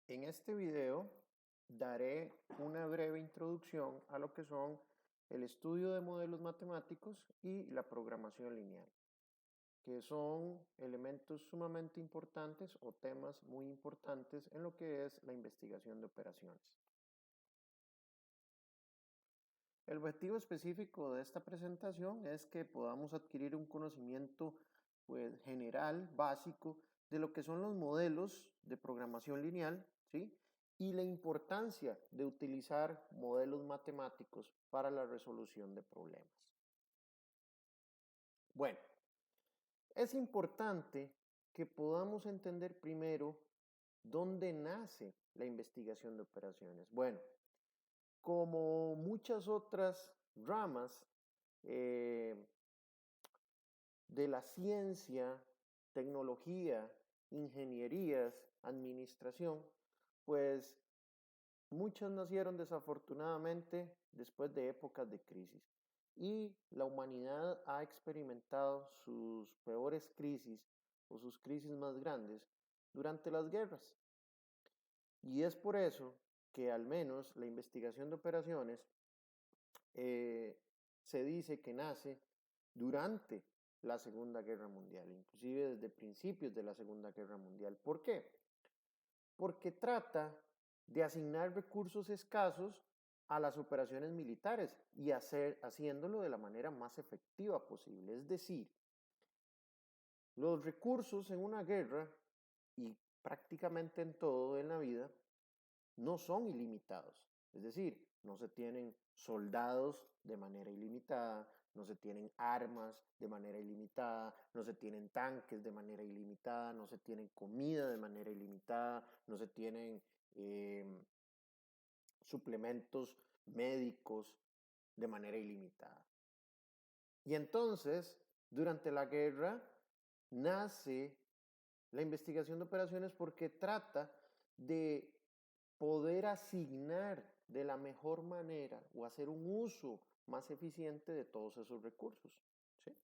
En este video daré una breve introducción a lo que son el estudio de modelos matemáticos y la programación lineal, que son elementos sumamente importantes o temas muy importantes en lo que es la investigación de operaciones. El objetivo específico de esta presentación es que podamos adquirir un conocimiento general, básico, de lo que son los modelos de programación lineal, ¿sí? Y la importancia de utilizar modelos matemáticos para la resolución de problemas. Bueno, es importante que podamos entender primero dónde nace la investigación de operaciones. Bueno, como muchas otras ramas eh, de la ciencia, tecnología, ingenierías, administración, pues muchas nacieron desafortunadamente después de épocas de crisis. Y la humanidad ha experimentado sus peores crisis o sus crisis más grandes durante las guerras. Y es por eso que al menos la investigación de operaciones se dice que nace durante la Segunda Guerra Mundial, inclusive desde principios de la Segunda Guerra Mundial. ¿Por qué? Porque trata de asignar recursos escasos a las operaciones militares y haciéndolo de la manera más efectiva posible. Es decir, los recursos en una guerra y prácticamente en todo en la vida no son ilimitados. Es decir, no se tienen soldados de manera ilimitada, no se tienen armas de manera ilimitada, no se tienen tanques de manera ilimitada, no se tienen comida de manera ilimitada, no se tienen suplementos médicos de manera ilimitada. Y entonces, durante la guerra, nace la investigación de operaciones porque trata de poder asignar de la mejor manera o hacer un uso más eficiente de todos esos recursos. ¿Sí?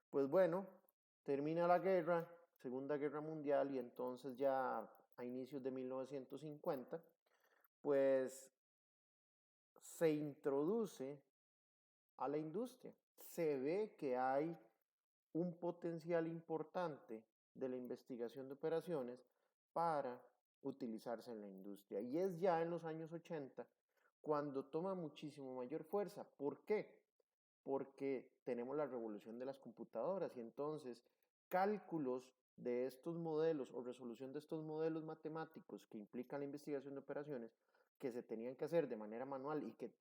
Pues bueno, termina la guerra, Segunda Guerra Mundial, y entonces ya a inicios de 1950, pues se introduce a la industria. Se ve que hay un potencial importante de la investigación de operaciones para utilizarse en la industria. Y es ya en los años 80 cuando toma muchísimo mayor fuerza. ¿Por qué? Porque tenemos la revolución de las computadoras y entonces cálculos de estos modelos o resolución de estos modelos matemáticos que implican la investigación de operaciones que se tenían que hacer de manera manual y que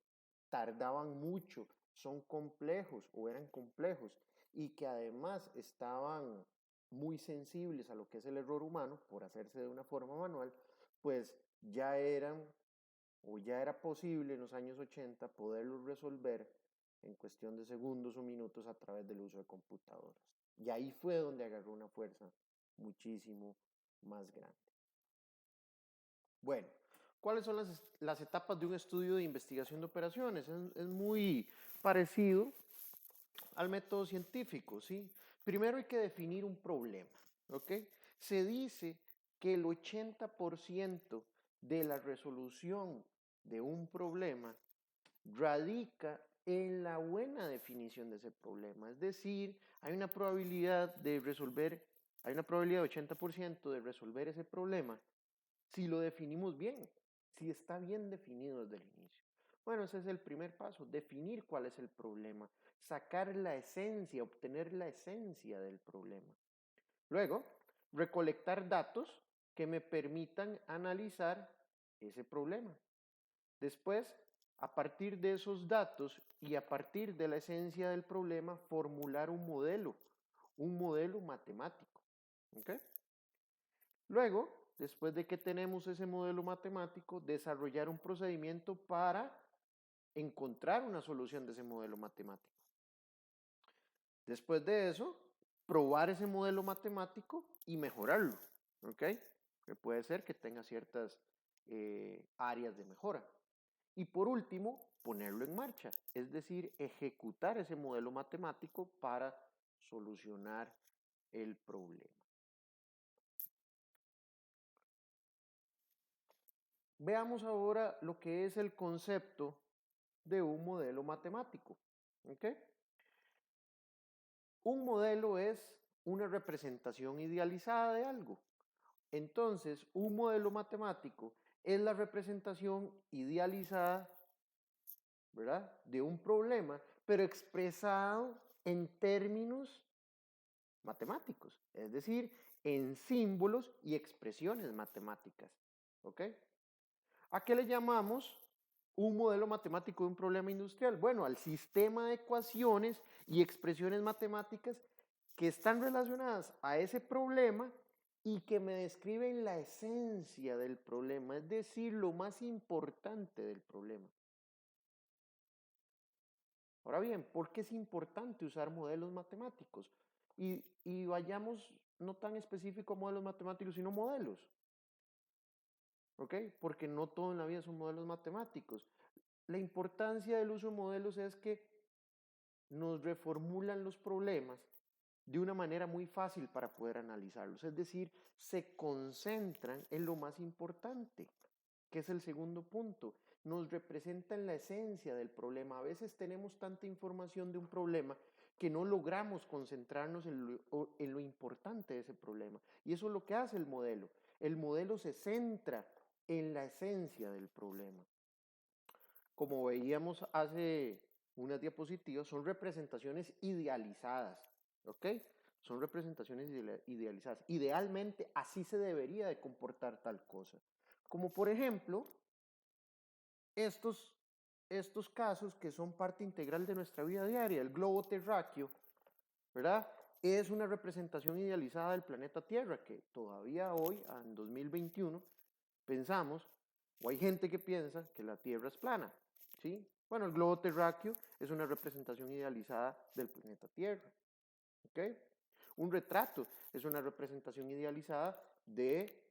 tardaban mucho, son complejos o eran complejos y que además estaban muy sensibles a lo que es el error humano por hacerse de una forma manual, pues ya eran o ya era posible en los años 80 poderlos resolver en cuestión de segundos o minutos a través del uso de computadoras. Y ahí fue donde agarró una fuerza muchísimo más grande. Bueno, ¿cuáles son las etapas de un estudio de investigación de operaciones? Es muy parecido al método científico, ¿sí? Primero hay que definir un problema, ¿ok? Se dice que el 80% de la resolución de un problema radica en la buena definición de ese problema. Es decir, hay una probabilidad de resolver, hay una probabilidad de 80% de resolver ese problema si lo definimos bien, si está bien definido desde el inicio. Bueno, ese es el primer paso, definir cuál es el problema, sacar la esencia, obtener la esencia del problema. Luego, recolectar datos que me permitan analizar ese problema. Después, a partir de esos datos y a partir de la esencia del problema, formular un modelo matemático. ¿Ok? Luego, después de que tenemos ese modelo matemático, desarrollar un procedimiento para encontrar una solución de ese modelo matemático. Después de eso, probar ese modelo matemático y mejorarlo. ¿Ok? Que puede ser que tenga ciertas áreas de mejora. Y por último, ponerlo en marcha, es decir, ejecutar ese modelo matemático para solucionar el problema. veamos ahora lo que es el concepto de un modelo matemático. ¿Ok? Un modelo es una representación idealizada de algo. Entonces, un modelo matemático es la representación idealizada, ¿verdad?, de un problema, pero expresado en términos matemáticos, es decir, en símbolos y expresiones matemáticas. ¿Ok? ¿A qué le llamamos un modelo matemático de un problema industrial? Bueno, al sistema de ecuaciones y expresiones matemáticas que están relacionadas a ese problema y que me describen la esencia del problema, es decir, lo más importante del problema. Ahora bien, ¿por qué es importante usar modelos matemáticos? Y vayamos no tan específico a modelos matemáticos, sino modelos. ¿Ok? Porque no todo en la vida son modelos matemáticos. La importancia del uso de modelos es que nos reformulan los problemas de una manera muy fácil para poder analizarlos. Es decir, se concentran en lo más importante, que es el segundo punto. Nos representan la esencia del problema. A veces tenemos tanta información de un problema que no logramos concentrarnos en lo importante de ese problema. Y eso es lo que hace el modelo. El modelo se centra en la esencia del problema. Como veíamos hace unas diapositivas, son representaciones idealizadas, ¿ok? Son representaciones idealizadas. Idealmente, así se debería de comportar tal cosa. Como por ejemplo, estos casos que son parte integral de nuestra vida diaria. El globo terráqueo, ¿verdad?, es una representación idealizada del planeta Tierra, que todavía hoy, en 2021, pensamos, o hay gente que piensa que la Tierra es plana, ¿sí? Bueno, el globo terráqueo es una representación idealizada del planeta Tierra, ¿ok? Un retrato es una representación idealizada de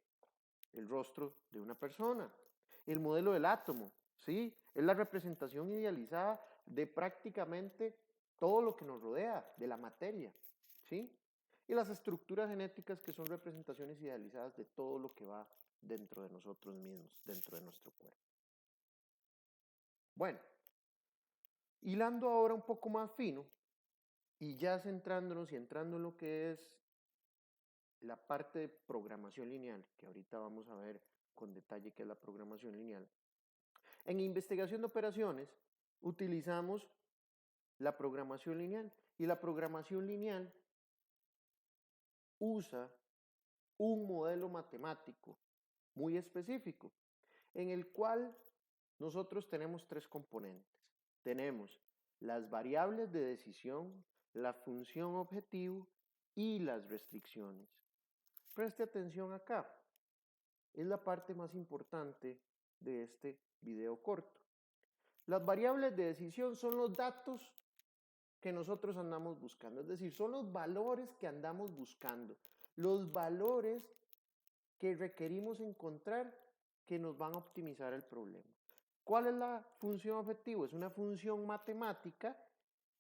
el rostro de una persona. El modelo del átomo, ¿sí?, es la representación idealizada de prácticamente todo lo que nos rodea, de la materia, ¿sí? Y las estructuras genéticas, que son representaciones idealizadas de todo lo que va dentro de nosotros mismos, dentro de nuestro cuerpo. Bueno, hilando ahora un poco más fino y ya centrándonos y entrando en lo que es la parte de programación lineal, que ahorita vamos a ver con detalle qué es la programación lineal. En investigación de operaciones utilizamos la programación lineal, y la programación lineal usa un modelo matemático muy específico, en el cual nosotros tenemos tres componentes. Tenemos las variables de decisión, la función objetivo y las restricciones. Preste atención acá. Es la parte más importante de este video corto. Las variables de decisión son los datos que nosotros andamos buscando, es decir, son los valores que andamos buscando, los valores que requerimos encontrar que nos van a optimizar el problema. ¿Cuál es la función objetivo? Es una función matemática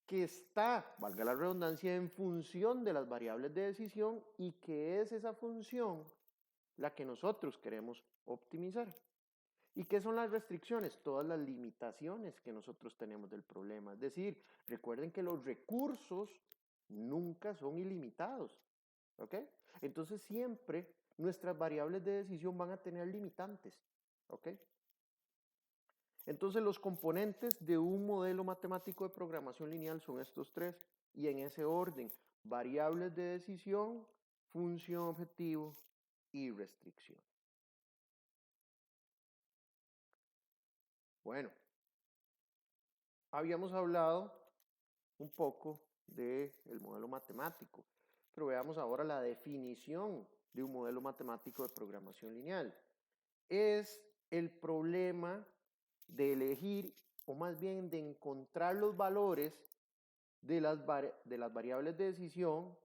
que está, valga la redundancia, en función de las variables de decisión, y que es esa función la que nosotros queremos optimizar. ¿Y qué son las restricciones? Todas las limitaciones que nosotros tenemos del problema. Es decir, recuerden que los recursos nunca son ilimitados, ¿ok? Entonces siempre nuestras variables de decisión van a tener limitantes, ¿ok? Entonces los componentes de un modelo matemático de programación lineal son estos tres, y en ese orden: variables de decisión, función objetivo y restricción. Bueno, habíamos hablado un poco del modelo matemático, pero veamos ahora la definición de un modelo matemático de programación lineal. Es el problema de elegir, o más bien de encontrar los valores de las variables de decisión,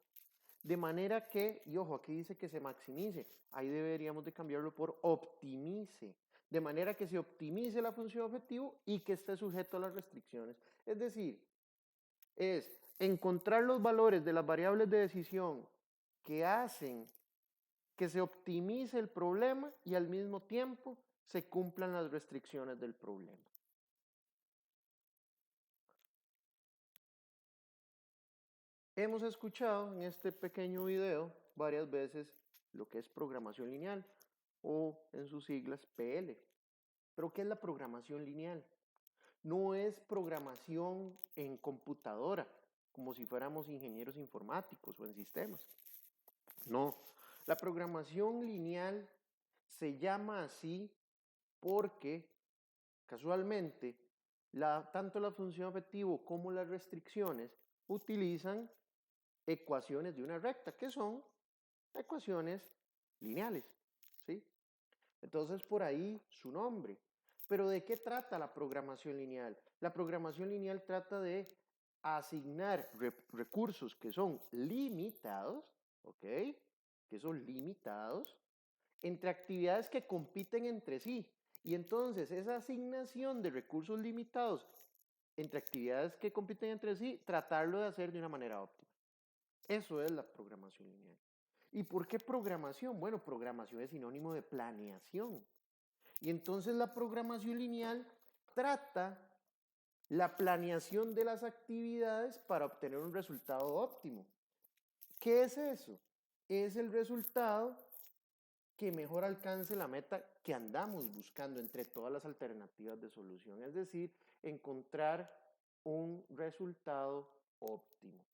de manera que, y ojo, aquí dice que se maximice, ahí deberíamos de cambiarlo por optimice, de manera que se optimice la función objetivo y que esté sujeto a las restricciones. Es decir, es encontrar los valores de las variables de decisión que hacen que se optimice el problema y al mismo tiempo se cumplan las restricciones del problema. Hemos escuchado en este pequeño video varias veces lo que es programación lineal o en sus siglas PL. ¿Pero qué es la programación lineal? No es programación en computadora, como si fuéramos ingenieros informáticos o en sistemas. No, la programación lineal se llama así porque casualmente tanto la función objetivo como las restricciones utilizan ecuaciones de una recta, que son ecuaciones lineales, ¿sí? Entonces por ahí su nombre. Pero ¿de qué trata la programación lineal? La programación lineal trata de asignar recursos que son limitados, ¿ok? Que son limitados entre actividades que compiten entre sí. Y entonces esa asignación de recursos limitados entre actividades que compiten entre sí, tratarlo de hacer de una manera óptima. Eso es la programación lineal. ¿Y por qué programación? Bueno, programación es sinónimo de planeación. Y entonces la programación lineal trata la planeación de las actividades para obtener un resultado óptimo. ¿Qué es eso? Es el resultado que mejor alcance la meta que andamos buscando entre todas las alternativas de solución, es decir, encontrar un resultado óptimo.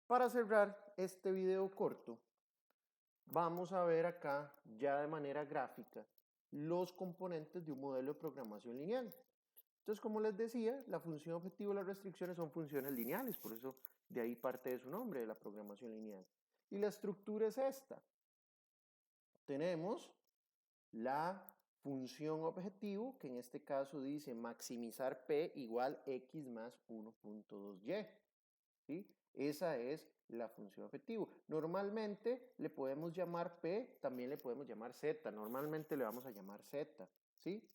Para cerrar este video corto, vamos a ver acá ya de manera gráfica los componentes de un modelo de programación lineal. Entonces, como les decía, la función objetivo y las restricciones son funciones lineales, por eso de ahí parte de su nombre, de la programación lineal. Y la estructura es esta. Tenemos la función objetivo, que en este caso dice maximizar P igual X más 1.2Y. ¿Sí? Esa es la función objetivo. Normalmente le podemos llamar P, también le podemos llamar Z. Normalmente le vamos a llamar Z. ¿Sí?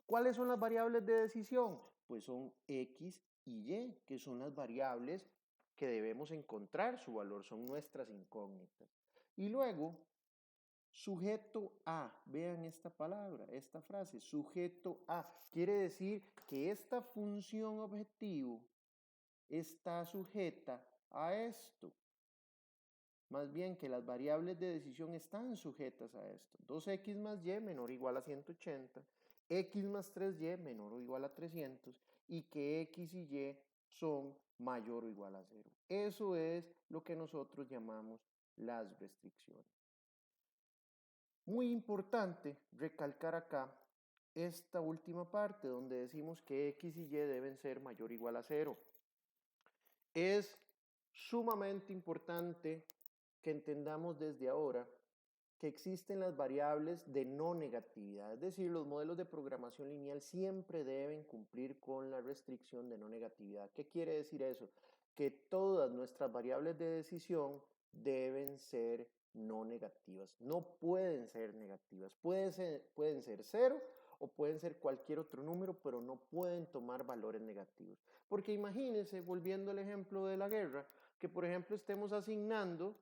¿Cuáles son las variables de decisión? Pues son X y Y, que son las variables que debemos encontrar. Su valor son nuestras incógnitas. Y luego, sujeto a, vean esta palabra, esta frase, sujeto a, quiere decir que esta función objetivo está sujeta a esto. Más bien que las variables de decisión están sujetas a esto. 2x más y menor o igual a 180, x más 3y menor o igual a 300 y que x y y son mayor o igual a 0. Eso es lo que nosotros llamamos las restricciones. Muy importante recalcar acá esta última parte donde decimos que x y y deben ser mayor o igual a 0. Es sumamente importante que entendamos desde ahora que existen las variables de no negatividad, es decir, los modelos de programación lineal siempre deben cumplir con la restricción de no negatividad. ¿Qué quiere decir eso? Que todas nuestras variables de decisión deben ser no negativas, no pueden ser negativas, pueden ser 0 o pueden ser cualquier otro número, pero no pueden tomar valores negativos. Porque imagínense, volviendo al ejemplo de la guerra, que por ejemplo estemos asignando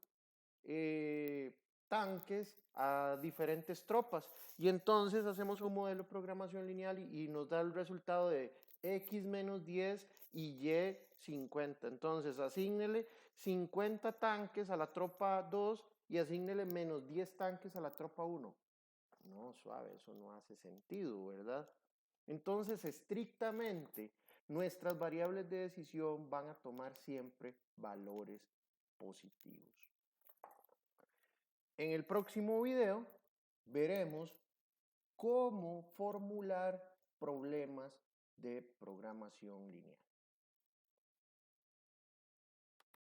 tanques a diferentes tropas y entonces hacemos un modelo de programación lineal y nos da el resultado de x menos 10 y y 50. Entonces asígnele 50 tanques a la tropa 2 y asígnele menos 10 tanques a la tropa 1. No, suave, eso no hace sentido, ¿verdad? Entonces, estrictamente, nuestras variables de decisión van a tomar siempre valores positivos. En el próximo video veremos cómo formular problemas de programación lineal.